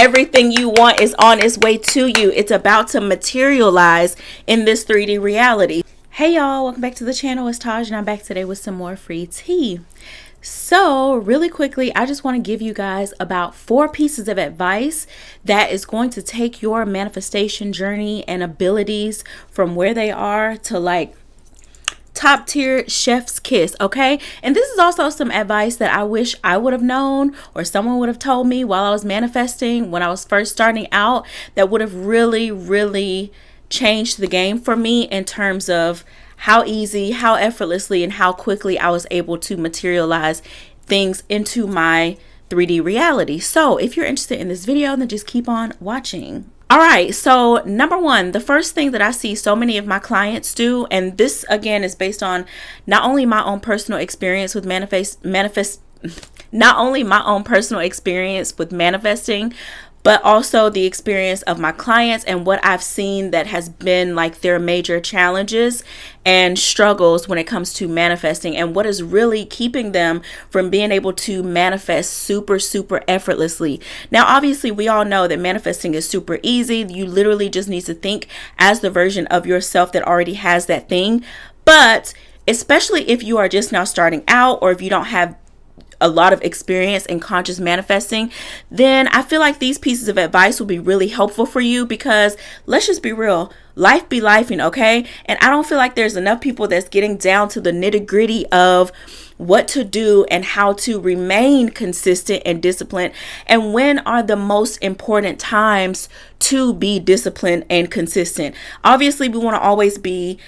Everything you want is on its way to you. It's about to materialize in this 3D reality. Hey y'all, welcome back to the channel. It's Taj and I'm back today with some more free tea. So really quickly, I just want to give you guys about 4 pieces of advice that is going to take your manifestation journey and abilities from where they are to like top tier chef's kiss. Okay, and this is also some advice that I wish I would have known or someone would have told me while I was manifesting when I was first starting out, that would have really changed the game for me in terms of how easy, how effortlessly, and how quickly I was able to materialize things into my 3D reality. So if you're interested in this video, then just keep on watching. All right, so number 1, the first thing that I see so many of my clients do, and this again is based on not only my own personal experience with manifesting, but also the experience of my clients and what I've seen that has been like their major challenges and struggles when it comes to manifesting, and what is really keeping them from being able to manifest super effortlessly. Now, obviously, we all know that manifesting is super easy. You literally just need to think as the version of yourself that already has that thing. But especially if you are just now starting out, or if you don't have a lot of experience in conscious manifesting, then I feel like these pieces of advice will be really helpful for you, because let's just be real, life be lifing, okay? And I don't feel like there's enough people that's getting down to the nitty-gritty of what to do and how to remain consistent and disciplined, and when are the most important times to be disciplined and consistent. Obviously, we want to always be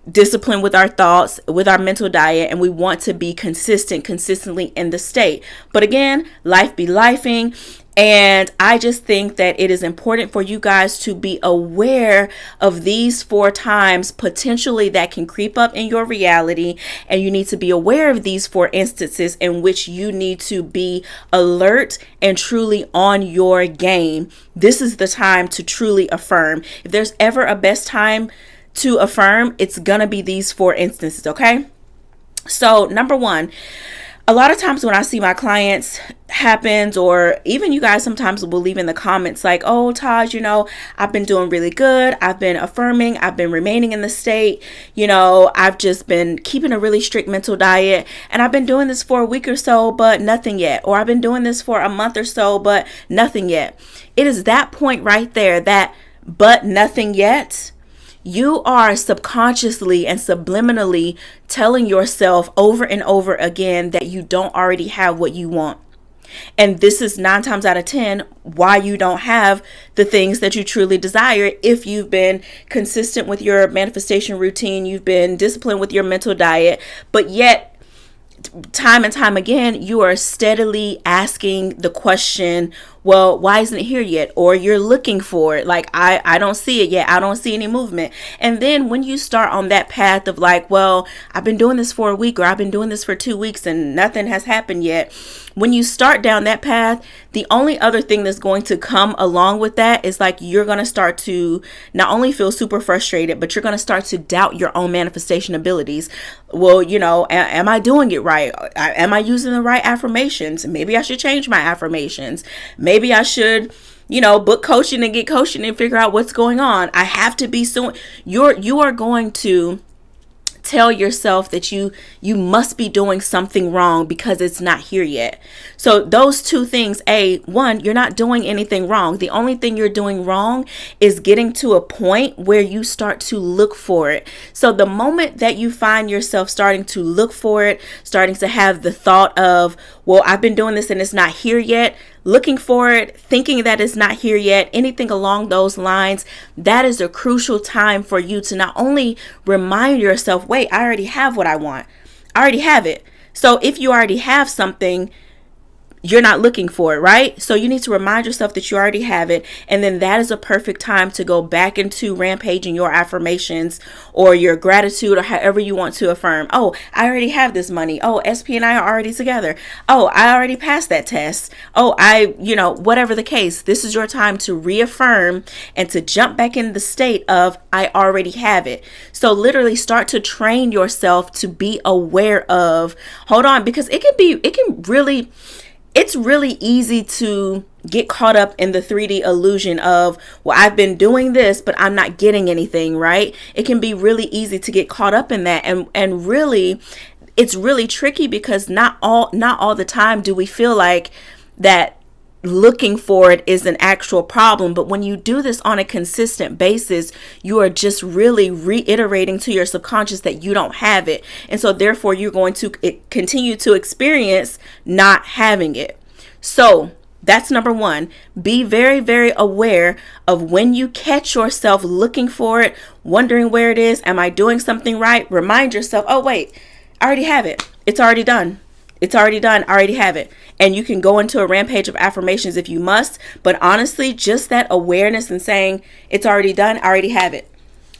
discipline with our thoughts, with our mental diet, and we want to be consistently in the state. But again, life be lifing, and I just think that it is important for you guys to be aware of these 4 times potentially that can creep up in your reality, and you need to be aware of these 4 instances in which you need to be alert and truly on your game. This is the time to truly affirm. If there's ever a best time to affirm, it's gonna be these 4 instances, okay? So number 1, a lot of times when I see my clients happens, or even you guys sometimes will leave in the comments like, oh Taj, I've been doing really good, I've been affirming, I've been remaining in the state, I've just been keeping a really strict mental diet, and I've been doing this for a week or so but nothing yet, or I've been doing this for a month or so but nothing yet. It is that point right there, that but nothing yet. You are subconsciously and subliminally telling yourself over and over again that you don't already have what you want. And this is 9 times out of 10 why you don't have the things that you truly desire. If you've been consistent with your manifestation routine, you've been disciplined with your mental diet, but yet time and time again, you are steadily asking the question, well, why isn't it here yet? Or you're looking for it. Like, I don't see it yet. I don't see any movement. And then when you start on that path of like, well, I've been doing this for a week, or I've been doing this for 2 weeks and nothing has happened yet. When you start down that path, the only other thing that's going to come along with that is like, you're going to start to not only feel super frustrated, but you're going to start to doubt your own manifestation abilities. Well, am I doing it right? Am I using the right affirmations? Maybe I should change my affirmations. Maybe I should, book coaching and get coaching and figure out what's going on. I have to be so. You are going to tell yourself that you must be doing something wrong because it's not here yet. So those 2 things, one, you're not doing anything wrong. The only thing you're doing wrong is getting to a point where you start to look for it. So the moment that you find yourself starting to look for it, starting to have the thought of, well, I've been doing this and it's not here yet, looking for it, thinking that it's not here yet, anything along those lines, that is a crucial time for you to not only remind yourself, wait, I already have what I want. I already have it. So if you already have something, you're not looking for it, right? So you need to remind yourself that you already have it. And then that is a perfect time to go back into rampaging your affirmations or your gratitude, or however you want to affirm. Oh, I already have this money. Oh, SP and I are already together. Oh, I already passed that test. Oh, whatever the case, this is your time to reaffirm and to jump back in the state of I already have it. So literally start to train yourself to be aware of, hold on, because it's really easy to get caught up in the 3D illusion of, well, I've been doing this, but I'm not getting anything, right? It can be really easy to get caught up in that. And really, it's really tricky because not all the time do we feel like that looking for it is an actual problem. But when you do this on a consistent basis, you are just really reiterating to your subconscious that you don't have it. And so therefore, you're going to continue to experience not having it. So that's number one. Be very, very aware of when you catch yourself looking for it, wondering where it is. Am I doing something right? Remind yourself, oh, wait, I already have it. It's already done. It's already done. I already have it. And you can go into a rampage of affirmations if you must. But honestly, just that awareness and saying it's already done. I already have it.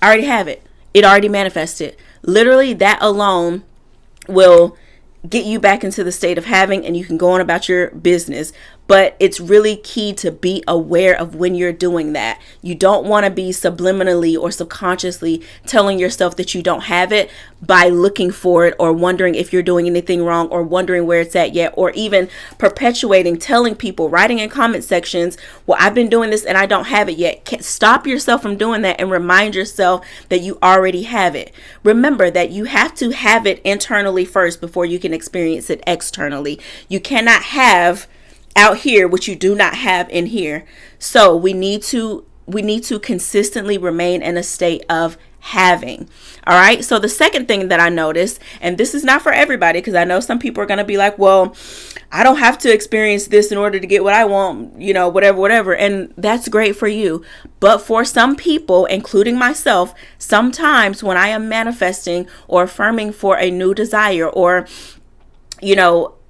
I already have it. It already manifested. Literally, that alone will get you back into the state of having, and you can go on about your business. But it's really key to be aware of when you're doing that. You don't want to be subliminally or subconsciously telling yourself that you don't have it by looking for it or wondering if you're doing anything wrong or wondering where it's at yet, or even perpetuating, telling people, writing in comment sections, well, I've been doing this and I don't have it yet. Stop yourself from doing that and remind yourself that you already have it. Remember that you have to have it internally first before you can experience it externally. You cannot have out here what you do not have in here. So we need to consistently remain in a state of having. All right. So the second thing that I noticed, and this is not for everybody, because I know some people are going to be like, well, I don't have to experience this in order to get what I want, whatever. And that's great for you. But for some people, including myself, sometimes when I am manifesting or affirming for a new desire, or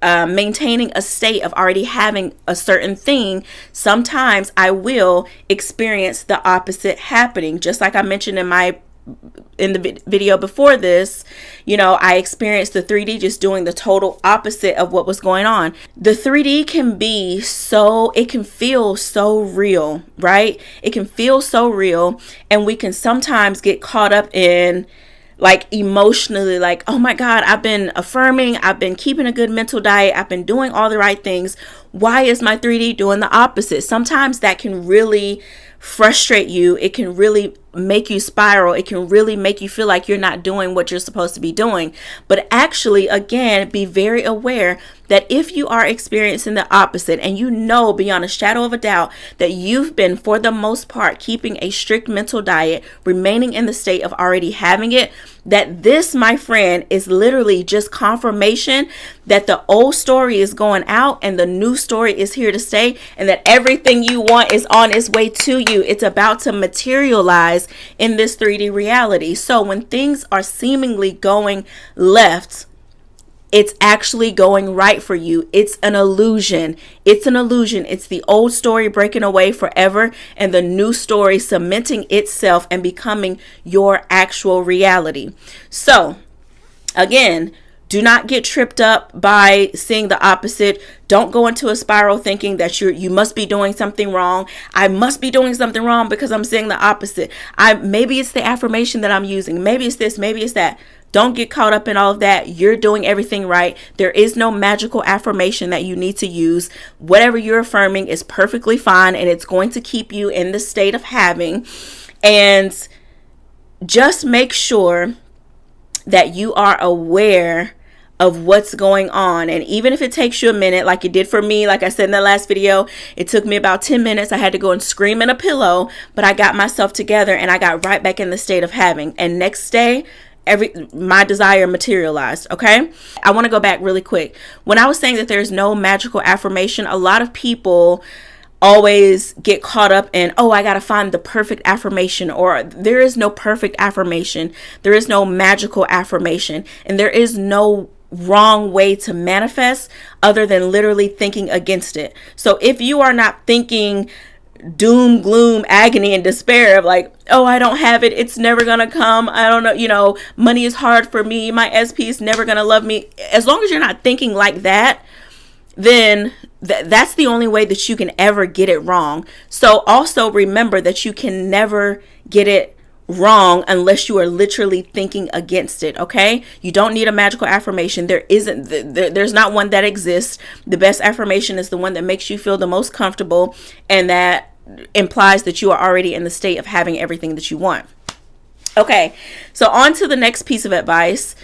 maintaining a state of already having a certain thing, sometimes I will experience the opposite happening. Just like I mentioned in the video before this, I experienced the 3D just doing the total opposite of what was going on. The 3D it can feel so real, right? It can feel so real, and we can sometimes get caught up in emotionally, oh my God, I've been affirming, I've been keeping a good mental diet, I've been doing all the right things. Why is my 3D doing the opposite? Sometimes that can really frustrate you. It can really make you spiral. It can really make you feel like you're not doing what you're supposed to be doing. But actually, again, be very aware that if you are experiencing the opposite, and beyond a shadow of a doubt that you've been, for the most part, keeping a strict mental diet, remaining in the state of already having it, that this, my friend, is literally just confirmation that the old story is going out and the new story is here to stay, and that everything you want is on its way to you. It's about to materialize in this 3D reality. So when things are seemingly going left, it's actually going right for you. It's an illusion. It's an illusion. It's the old story breaking away forever and the new story cementing itself and becoming your actual reality. So again, do not get tripped up by seeing the opposite. Don't go into a spiral thinking that you must be doing something wrong. I must be doing something wrong because I'm seeing the opposite. Maybe it's the affirmation that I'm using. Maybe it's this, maybe it's that. Don't get caught up in all of that. You're doing everything right. There is no magical affirmation that you need to use. Whatever you're affirming is perfectly fine, and it's going to keep you in the state of having. And just make sure that you are aware of what's going on. And even if it takes you a minute, like it did for me, like I said in the last video, it took me about 10 minutes. I had to go and scream in a pillow, but I got myself together and I got right back in the state of having. And next day, my desire materialized. Okay. I want to go back really quick. When I was saying that there's no magical affirmation, a lot of people always get caught up in, oh, I got to find the perfect affirmation, or there is no perfect affirmation. There is no magical affirmation, and there is no wrong way to manifest other than literally thinking against it. So if you are not thinking doom, gloom, agony, and despair of oh, I don't have it, it's never gonna come, I don't know, money is hard for me, my SP is never gonna love me, as long as you're not thinking like that, then that's the only way that you can ever get it wrong. So also remember that you can never get it wrong unless you are literally thinking against it. Okay, you don't need a magical affirmation. There's not one that exists. The best affirmation is the one that makes you feel the most comfortable, and that implies that you are already in the state of having everything that you want. Okay, so on to the next piece of advice.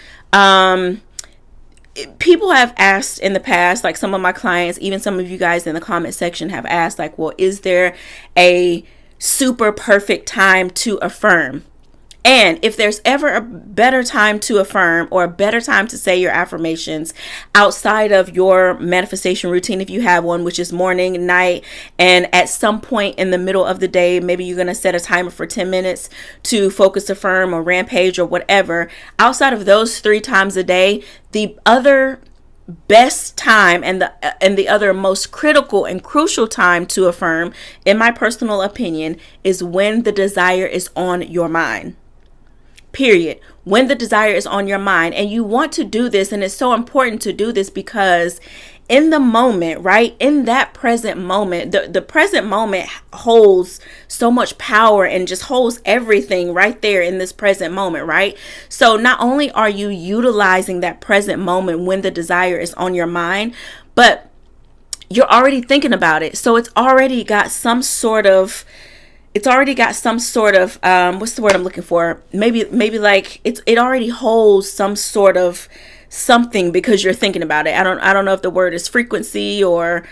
People have asked in the past, like some of my clients, even some of you guys in the comment section have asked, like, well, is there a super perfect time to affirm? And if there's ever a better time to affirm, or a better time to say your affirmations outside of your manifestation routine, if you have one, which is morning, night, and at some point in the middle of the day, maybe you're going to set a timer for 10 minutes to focus, affirm, or rampage, or whatever. Outside of those 3 times a day, the other best time and the other most critical and crucial time to affirm, in my personal opinion, is when the desire is on your mind. Period. When the desire is on your mind, and you want to do this, and it's so important to do this because in the moment, right, in that present moment, the present moment holds so much power and just holds everything right there in this present moment, right? So not only are you utilizing that present moment when the desire is on your mind, but you're already thinking about it. So it's already got some sort of what's the word I'm looking for? Maybe like it already holds some sort of something because you're thinking about it. I don't know if the word is frequency or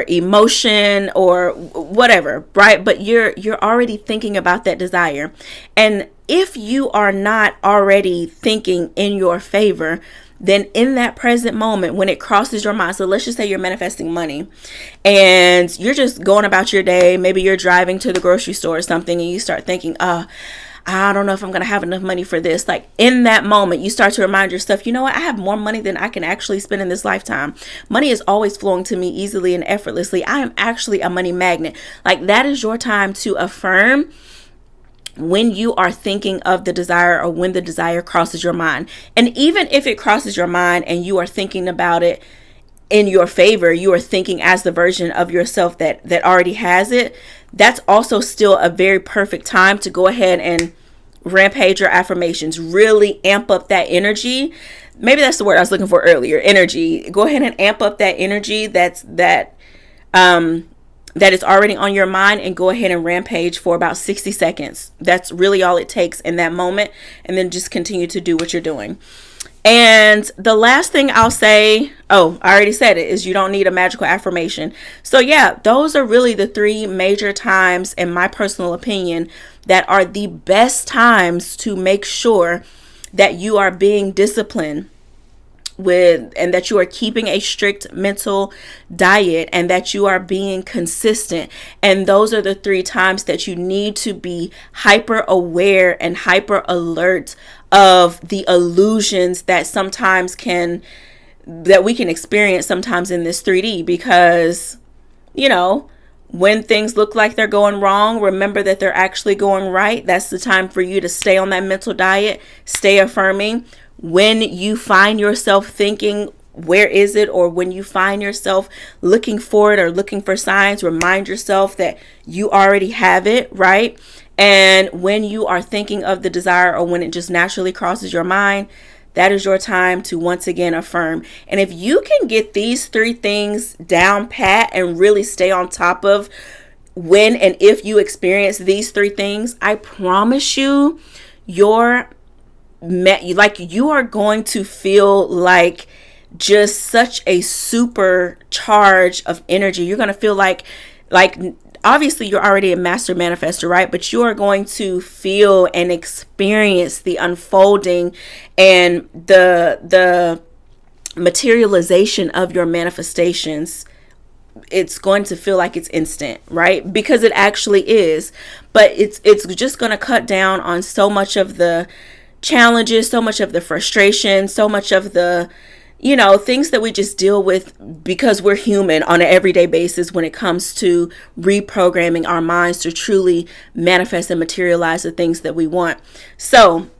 emotion or whatever, right? But you're already thinking about that desire. And if you are not already thinking in your favor, then in that present moment, when it crosses your mind, so let's just say you're manifesting money and you're just going about your day, maybe you're driving to the grocery store or something, and you start thinking, I don't know if I'm going to have enough money for this. Like in that moment, you start to remind yourself, you know what? I have more money than I can actually spend in this lifetime. Money is always flowing to me easily and effortlessly. I am actually a money magnet. Like that is your time to affirm when you are thinking of the desire, or when the desire crosses your mind. And even if it crosses your mind and you are thinking about it in your favor, you are thinking as the version of yourself that already has it, that's also still a very perfect time to go ahead and rampage your affirmations. Really amp up that energy. Maybe that's the word I was looking for earlier, energy. Go ahead and amp up that energy that is already on your mind, and go ahead and rampage for about 60 seconds. That's really all it takes in that moment. And then just continue to do what you're doing. And the last thing I'll say, I already said it, is you don't need a magical affirmation. So yeah, those are really the 3 major times, in my personal opinion, that are the best times to make sure that you are being disciplined and that you are keeping a strict mental diet, and that you are being consistent. And those are the 3 times that you need to be hyper aware and hyper alert of the illusions that we can experience sometimes in this 3D, because, when things look like they're going wrong, remember that they're actually going right. That's the time for you to stay on that mental diet, stay affirming. When you find yourself thinking, where is it? Or when you find yourself looking for it or looking for signs, remind yourself that you already have it, right? And when you are thinking of the desire, or when it just naturally crosses your mind, that is your time to once again affirm. And if you can get these 3 things down pat and really stay on top of when and if you experience these 3 things, I promise you, you are going to feel like just such a super charge of energy. You're going to feel like obviously you're already a master manifester, right? But you are going to feel and experience the unfolding and the materialization of your manifestations. It's going to feel like it's instant, right? Because it actually is. But it's just going to cut down on so much of the challenges, so much of the frustration, so much of the things that we just deal with because we're human on an everyday basis when it comes to reprogramming our minds to truly manifest and materialize the things that we want. So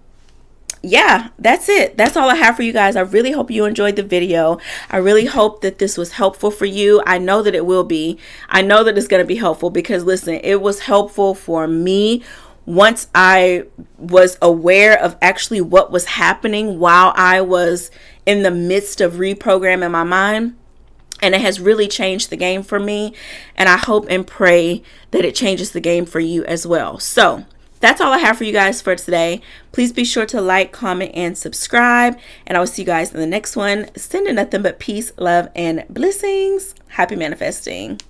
yeah, that's it. That's all I have for you guys. I really hope you enjoyed the video. I really hope that this was helpful for you. I know that it will be. I know that it's going to be helpful because listen, it was helpful for me once I was aware of actually what was happening while I was in the midst of reprogramming my mind. And it has really changed the game for me. And I hope and pray that it changes the game for you as well. So that's all I have for you guys for today. Please be sure to like, comment, and subscribe. And I will see you guys in the next one. Sending nothing but peace, love, and blessings. Happy manifesting.